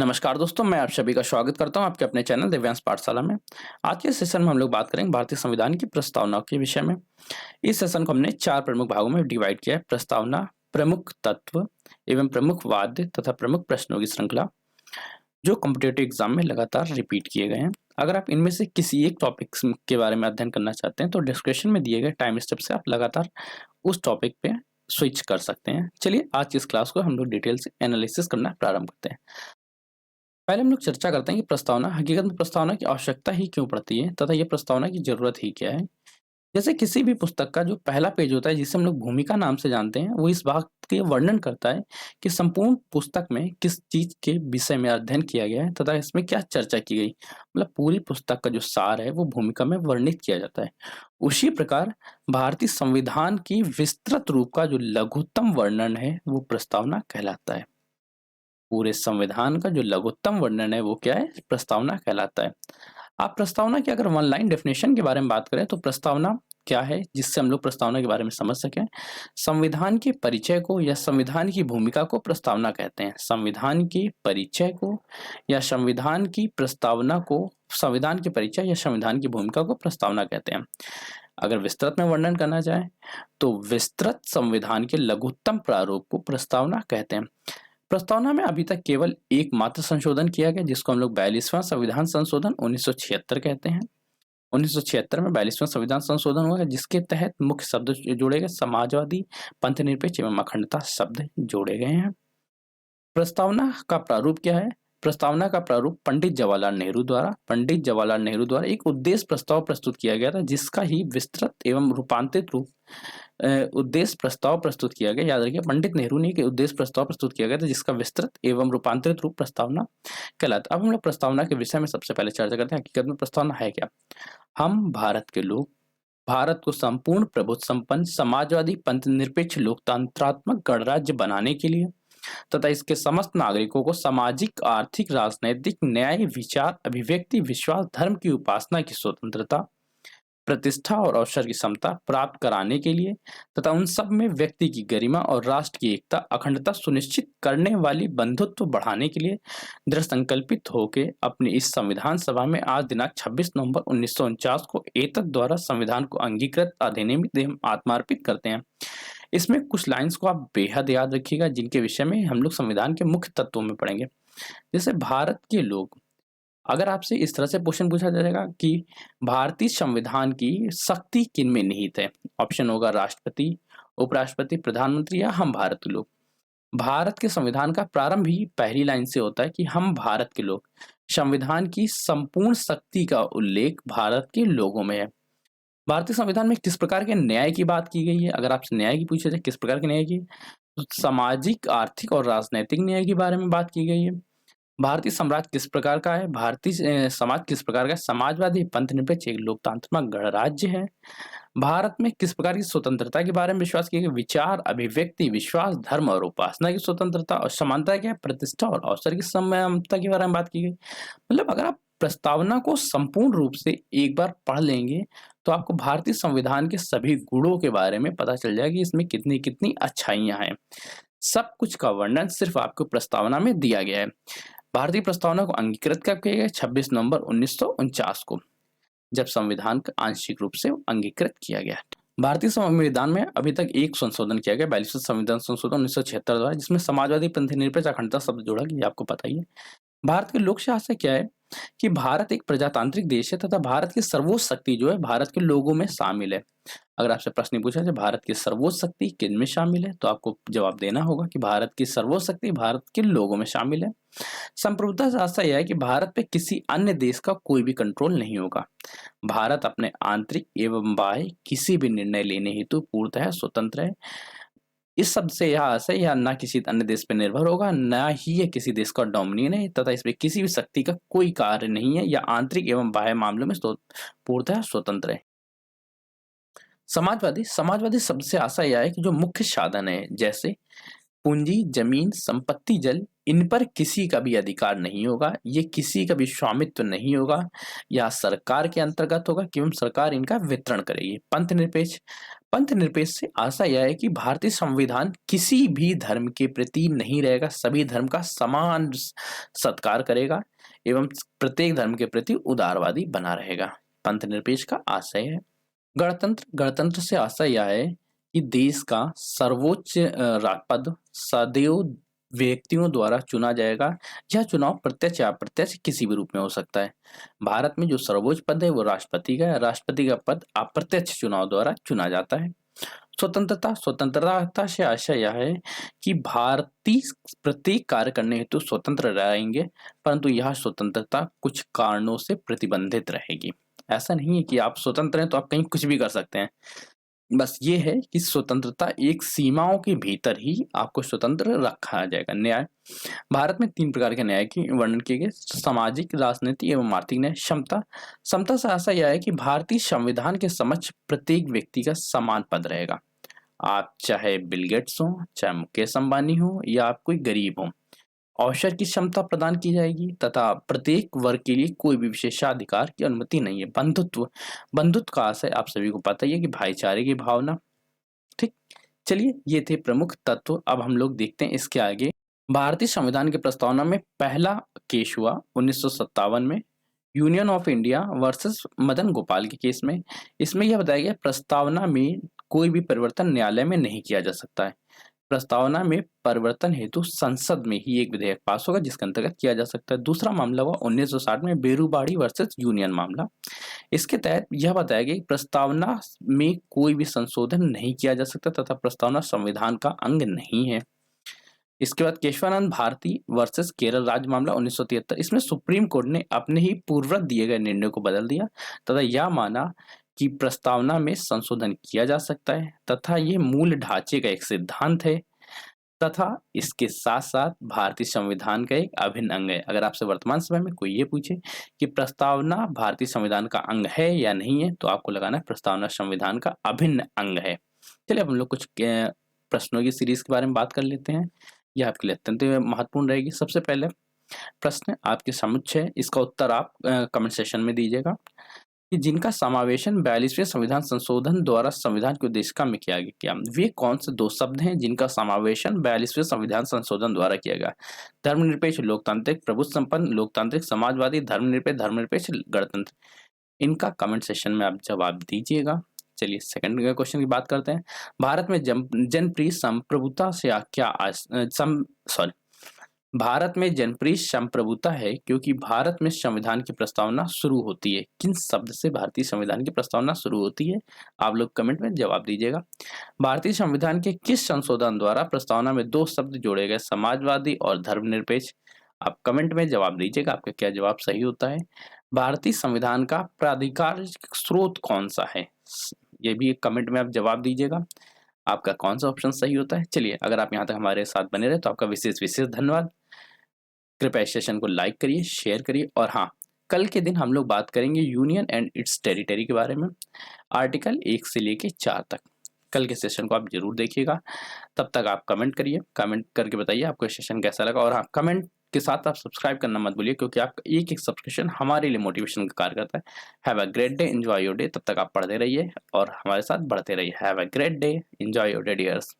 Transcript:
नमस्कार दोस्तों, मैं आप सभी का स्वागत करता हूं आपके अपने चैनल दिव्यांश पाठशाला में। आज के सेशन में हम लोग बात करेंगे भारतीय संविधान की प्रस्तावना के विषय में। इस सेशन को हमने 4 प्रमुख भागों में डिवाइड किया है: प्रस्तावना, प्रमुख तत्व एवं प्रमुख वाद्य तथा प्रमुख प्रश्नों की श्रृंखला, जो कॉम्पिटिटिव एग्जाम में लगातार रिपीट किए गए हैं। अगर आप इनमें से किसी एक टॉपिक के बारे में अध्ययन करना चाहते हैं तो डिस्क्रिप्शन में दिए गए टाइम स्टेप से आप लगातार उस टॉपिक पे स्विच कर सकते हैं। चलिए आज की इस क्लास को हम लोग डिटेल से एनालिसिस करना प्रारंभ करते हैं। पहले हम लोग चर्चा करते हैं कि प्रस्तावना हकीकत में प्रस्तावना की आवश्यकता ही क्यों पड़ती है तथा ये प्रस्तावना की जरूरत ही क्या है। जैसे किसी भी पुस्तक का जो पहला पेज होता है जिसे हम लोग भूमिका नाम से जानते हैं, वो इस बात के वर्णन करता है कि संपूर्ण पुस्तक में किस चीज के विषय में अध्ययन किया गया है तथा इसमें क्या चर्चा की गई। मतलब पूरी पुस्तक का जो सार है वो भूमिका में वर्णित किया जाता है। उसी प्रकार भारतीय संविधान की विस्तृत रूप का जो लघुत्तम वर्णन है वो प्रस्तावना कहलाता है। पूरे संविधान का जो लघुत्तम वर्णन है वो क्या है? प्रस्तावना कहलाता है। आप प्रस्तावना की अगर वन लाइन डेफिनेशन के बारे में बात करें तो प्रस्तावना क्या है, जिससे हम लोग प्रस्तावना के बारे में समझ सकें। संविधान के परिचय को या संविधान की भूमिका को प्रस्तावना कहते हैं। संविधान के परिचय को या संविधान की प्रस्तावना को संविधान के परिचय या संविधान की भूमिका को प्रस्तावना कहते हैं। अगर विस्तृत में वर्णन करना चाहे तो विस्तृत संविधान के लघुत्तम प्रारूप को प्रस्तावना कहते हैं। प्रस्तावना में अभी तक केवल एकमात्र संशोधन किया गया जिसको हम लोग 42वां संविधान संशोधन 1976 कहते हैं। 1976 में 42वां संविधान संशोधन हुआ है जिसके तहत मुख्य शब्द जोड़े गए, समाजवादी, पंथनिरपेक्ष एवं अखंडता शब्द जोड़े गए हैं। प्रस्तावना का प्रारूप क्या है? प्रस्तावना का प्रारूप पंडित जवाहरलाल नेहरू द्वारा एक उद्देश्य प्रस्ताव प्रस्तुत किया गया था जिसका ही विस्तृत एवं रूपांतरित रूप उद्देश्य प्रस्ताव प्रस्तुत किया गया। याद रखिए, पंडित नेहरू ने एक उद्देश्य प्रस्ताव प्रस्तुत किया गया था जिसका विस्तृत एवं रूपांतरित रूप प्रस्तावना कहलाता। अब हम लोग प्रस्तावना के विषय में सबसे पहले चर्चा करते हैं। हकीकत में प्रस्तावना है क्या? हम भारत के लोग भारत को संपूर्ण प्रभुत्व संपन्न समाजवादी पंथनिरपेक्ष लोकतंत्रात्मक गणराज्य बनाने के लिए तथा इसके समस्त नागरिकों को सामाजिक, आर्थिक, राजनैतिक, न्याय, विचार, अभिव्यक्ति, विश्वास, धर्म की उपासना की स्वतंत्रता, प्रतिष्ठा और अवसर की समता प्राप्त कराने के लिए तथा उन सब में व्यक्ति की गरिमा और राष्ट्र की एकता, अखंडता सुनिश्चित करने वाली बंधुत्व बढ़ाने के लिए दृढ़ संकल्पित होकर अपनी इस संविधान सभा में आज दिनांक 26 नवंबर 1949 को एतद द्वारा संविधान को अंगीकृत, अधिनियमित एवं आत्मार्पित करते हैं। इसमें कुछ लाइन्स को आप बेहद याद रखिएगा जिनके विषय में हम लोग संविधान के मुख्य तत्वों में पढ़ेंगे। जैसे भारत के लोग, अगर आपसे इस तरह से क्वेश्चन पूछा जाएगा कि भारतीय संविधान की शक्ति किन में निहित है, ऑप्शन होगा राष्ट्रपति, उपराष्ट्रपति, प्रधानमंत्री या हम भारत के लोग। भारत के संविधान का प्रारंभ ही पहली लाइन से होता है कि हम भारत के लोग। संविधान की संपूर्ण शक्ति का उल्लेख भारत के लोगों में है। भारतीय संविधान में किस प्रकार के न्याय की बात की गई है? अगर आपसे न्याय की पूछा जाए किस प्रकार के न्याय की, तो सामाजिक, आर्थिक और राजनैतिक न्याय के बारे में बात की गई है। भारतीय समाज किस प्रकार का है? भारतीय समाज किस प्रकार का है? समाजवादी, पंथनिरपेक्ष, एक लोकतांत्रिक गणराज्य है। भारत में किस प्रकार की स्वतंत्रता के बारे में विश्वास किया गया? विचार, अभिव्यक्ति, विश्वास, धर्म और उपासना की स्वतंत्रता। और समानता क्या है? प्रतिष्ठा और अवसर की समता के बारे में बात की गई। मतलब अगर आप प्रस्तावना को संपूर्ण रूप से एक बार पढ़ लेंगे तो आपको भारतीय संविधान के सभी गुणों के बारे में पता चल जाएगा कि इसमें कितनी कितनी अच्छाइयां हैं। सब कुछ का वर्णन सिर्फ आपको प्रस्तावना में दिया गया है। भारतीय प्रस्तावना को अंगीकृत कब किया गया? 26 नवंबर 1949 को, जब संविधान का आंशिक रूप से अंगीकृत किया गया। भारतीय संविधान में अभी तक एक संशोधन किया गया, 42वां संविधान संशोधन 1976 द्वारा, जिसमें समाजवादी, पंथनिरपेक्ष, अखंडता शब्द जोड़ा गया। आपको पता ही है। भारत के लोक शासन क्या है कि भारत एक प्रजातांत्रिक देश है तथा भारत की सर्वोच्च शक्ति जो है भारत के लोगों में शामिल है। अगर आपसे प्रश्न पूछा जाए भारत की सर्वोच्च शक्ति किन में शामिल है, तो आपको जवाब देना होगा कि भारत की सर्वोच्च शक्ति भारत के लोगों में शामिल है। संप्रभुता शासन यह है कि भारत पे किसी अन्य देश का कोई भी कंट्रोल नहीं होगा। भारत अपने आंतरिक एवं बाह्य किसी भी निर्णय लेने हेतु पूर्णतः स्वतंत्र है। इस शब्द से यह आशय यह न किसी अन्य देश पर निर्भर होगा, न ही यह किसी देश का डोमिनियन है तथा इसमें किसी भी शक्ति का कोई कार्य नहीं है। यह आंतरिक एवं बाह्य मामलों में पूर्णतः स्वतंत्र है। समाजवादी शब्द से आशय यह है कि जो मुख्य साधन है जैसे पूंजी, जमीन, संपत्ति, जल, इन पर किसी का भी अधिकार नहीं होगा, ये किसी का भी स्वामित्व नहीं होगा, यह सरकार के अंतर्गत होगा, केवल सरकार इनका वितरण करेगी। पंथ निरपेक्ष से आशा यह है कि भारतीय संविधान किसी भी धर्म के प्रति नहीं रहेगा, सभी धर्म का समान सत्कार करेगा एवं प्रत्येक धर्म के प्रति उदारवादी बना रहेगा। पंथ निरपेक्ष का आशय है। गणतंत्र से आशय यह है कि देश का सर्वोच्च पद सदैव व्यक्तियों द्वारा चुना जाएगा। यह चुनाव प्रत्यक्ष या अप्रत्यक्ष किसी भी रूप में हो सकता है। भारत में जो सर्वोच्च पद है वो राष्ट्रपति का है। राष्ट्रपति का पद अप्रत्यक्ष चुनाव द्वारा चुना जाता है। स्वतंत्रता से आशय यह है कि भारतीय प्रत्येक कार्य करने हेतु स्वतंत्र रहेंगे, परंतु यह स्वतंत्रता कुछ कारणों से प्रतिबंधित रहेगी। ऐसा नहीं है कि आप स्वतंत्र हैं तो आप कहीं कुछ भी कर सकते हैं। बस ये है कि स्वतंत्रता एक सीमाओं के भीतर ही आपको स्वतंत्र रखा जाएगा। न्याय, भारत में 3 प्रकार के न्याय की वर्णन किए गए: सामाजिक, राजनीतिक एवं आर्थिक न्याय। समता से आशा यह है कि भारतीय संविधान के समक्ष प्रत्येक व्यक्ति का समान पद रहेगा। आप चाहे बिल गेट्स हो, चाहे मुकेश अंबानी हो या आप कोई गरीब हो, अवसर की क्षमता प्रदान की जाएगी तथा प्रत्येक वर्ग के लिए कोई भी विशेषाधिकार की अनुमति नहीं है। बंधुत्व का आशय आप सभी को पता ही है कि भाईचारे की भावना। ठीक, चलिए ये थे प्रमुख तत्व। अब हम लोग देखते हैं इसके आगे। भारतीय संविधान की प्रस्तावना में पहला केस हुआ 1957 में, union of India versus Madan Gopal के केस में। इसमें यह बताया गया प्रस्तावना में कोई भी परिवर्तन न्यायालय में नहीं किया जा सकता है। प्रस्तावना में परिवर्तन हेतु संसद में ही एक विधेयक पास होगा जिसके अंतर्गत किया जा सकता है। दूसरा मामला हुआ 1960 में बेरूबाड़ी वर्सेस यूनियन मामला। इसके तहत यह बताया गया कि प्रस्तावना में कोई भी संशोधन नहीं किया जा सकता तथा प्रस्तावना संविधान का अंग नहीं है। इसके बाद केशवानंद भारती वर्सेस केरल राज्य मामला 1973। इसमें सुप्रीम कोर्ट ने अपने ही पूर्ववत दिए गए निर्णय को बदल दिया तथा यह माना कि प्रस्तावना में संशोधन किया जा सकता है तथा ये मूल ढांचे का एक सिद्धांत है तथा इसके साथ साथ भारतीय संविधान का एक अभिन्न अंग है। अगर आपसे वर्तमान समय में कोई ये पूछे कि प्रस्तावना भारतीय संविधान का अंग है या नहीं है, तो आपको लगाना है प्रस्तावना संविधान का अभिन्न अंग है। चलिए अब हम लोग कुछ प्रश्नों की सीरीज के बारे में बात कर लेते हैं। यह आपके लिए अत्यंत महत्वपूर्ण रहेगी। सबसे पहले प्रश्न आपके समक्ष है, इसका उत्तर आप कमेंट सेक्शन में दीजिएगा कि जिनका समावेशन 42वें संविधान संशोधन द्वारा संविधान के उद्देश्य में किया गया, वे कौन से 2 शब्द हैं जिनका समावेशन 42वें संविधान संशोधन द्वारा किया गया? धर्मनिरपेक्ष लोकतांत्रिक, प्रभुत्व संपन्न लोकतांत्रिक, समाजवादी, धर्मनिरपेक्ष गणतंत्र। इनका कमेंट सेक्शन में आप जवाब दीजिएगा। चलिए सेकंड क्वेश्चन की बात करते हैं। भारत में जनप्रिय संप्रभुता से क्या भारत में जनप्रिय संप्रभुता है क्योंकि भारत में संविधान की प्रस्तावना शुरू होती है। किन शब्द से भारतीय संविधान की प्रस्तावना शुरू होती है? आप लोग कमेंट में जवाब दीजिएगा। भारतीय संविधान के किस संशोधन द्वारा प्रस्तावना में 2 शब्द जोड़े गए, समाजवादी और धर्मनिरपेक्ष? आप कमेंट में जवाब दीजिएगा, आपका क्या जवाब सही होता है। भारतीय संविधान का प्राधिकारिक स्रोत कौन सा है? ये भी कमेंट में आप जवाब दीजिएगा, आपका कौन सा ऑप्शन सही होता है। चलिए अगर आप यहाँ तक हमारे साथ बने रहे तो आपका विशेष धन्यवाद। कृपया इस सेशन को लाइक करिए, शेयर करिए और हाँ, कल के दिन हम लोग बात करेंगे यूनियन एंड इट्स टेरिटरी के बारे में, आर्टिकल 1 से लेके 4 तक। कल के सेशन को आप जरूर देखिएगा। तब तक आप कमेंट करिए, कमेंट करके बताइए आपको सेशन कैसा लगा और हाँ, कमेंट के साथ आप सब्सक्राइब करना मत भूलिए क्योंकि आपका एक सब्सक्रिप्शन हमारे लिए मोटिवेशन का कार्य करता है। Have a great day, enjoy your day. तब तक आप पढ़ते रहिए और हमारे साथ बढ़ते रहिए। Have a great day, enjoy your day dears.